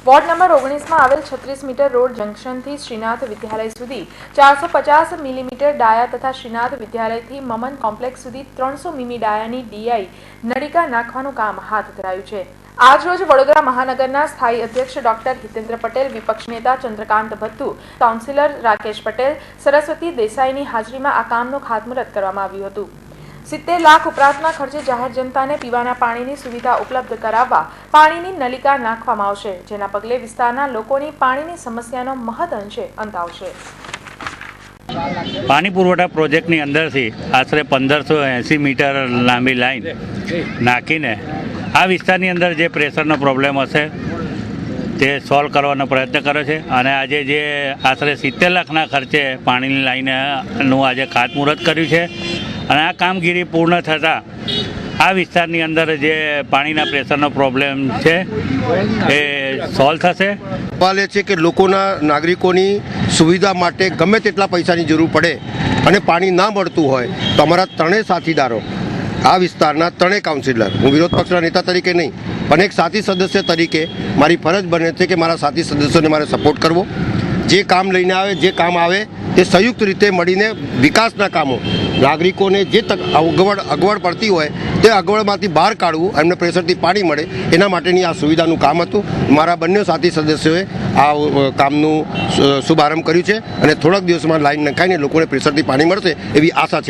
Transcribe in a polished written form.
Ward number 19માં આવેલ 36 metre road જંકશનથી Shrinath વિદ્યાલય સુધી 450 millimetre ડાયા તથા શ્રીનાથ વિદ્યાલયથી મમન કોમ્પ્લેક્સ સુધી 300 મીમી ડાયાની ડીઆઈ નળિકા નાખવાનું કામ હાથ ધરાયું છે। આજરોજ વડોદરા મહાનગરના સ્થાયી અધ્યક્ષ ડોક્ટર હિતેન્દ્ર પટેલ, વિપક્ષ નેતા ચંદ્રકાંત ભત્તુ, કાઉન્સિલર રાકેશ પટેલ, સરસ્વતી દેસાઈની હાજરીમાં આ કામનું ખાતમુહૂર્ત કરવામાં આવ્યું હતું। 70 લાખ ઉપરાંતના ખર્ચે જાહેર જનતાને પીવાના પાણીની સુવિધા ઉપલબ્ધ કરાવવા પાણીની નલિકા નાખવામાં આવશે, જેના પગલે વિસ્તારના લોકોની પાણીની સમસ્યાનો મહદઅંશે અંત આવશે। પાણી પુરવઠા પ્રોજેક્ટની અંદરથી આશરે 1580 મીટર લાંબી લાઈન નાખીને આ વિસ્તારની અંદર જે પ્રેશરનો પ્રોબ્લેમ હશે તે સોલ્વ કરવાનો પ્રયત્ન કર્યો છે અને આજે જે આશરે 70 લાખના ખર્ચે પાણીની લાઈનનું આજે ખાતમુહૂર્ત કર્યું છે અને આ કામગીરી પૂર્ણ થતાં આ વિસ્તારની અંદર જે પાણીના પ્રેશરનો પ્રોબ્લેમ છે એ સોલ્વ થશે। સવાલ એ છે કે લોકોના નાગરિકોની સુવિધા માટે ગમે તેટલા પૈસાની જરૂર પડે અને પાણી ના મળતું હોય તો અમારા ત્રણેય સાથીદારો, આ વિસ્તારના ત્રણેય કાઉન્સિલર, હું વિરોધ પક્ષના નેતા તરીકે નહીં પણ એક સાથી સદસ્ય તરીકે મારી ફરજ બને છે કે મારા સાથી સદસ્યોને મારે સપોર્ટ કરવો। જે કામ લઈને આવે, જે કામ આવે તે સંયુક્ત રીતે મળીને વિકાસના કામો, નાગરિકોને જે અગવડ પડતી હોય તે અગવડમાંથી બહાર કાઢવું, એમને પ્રેશરથી પાણી મળે એના માટેની આ સુવિધાનું કામ હતું। મારા બંને સાથી સદસ્યોએ આ કામનું શુભારંભ કર્યું છે અને થોડાક દિવસમાં લાઈન નખાઈને લોકોને પ્રેશરથી પાણી મળશે એવી આશા છે।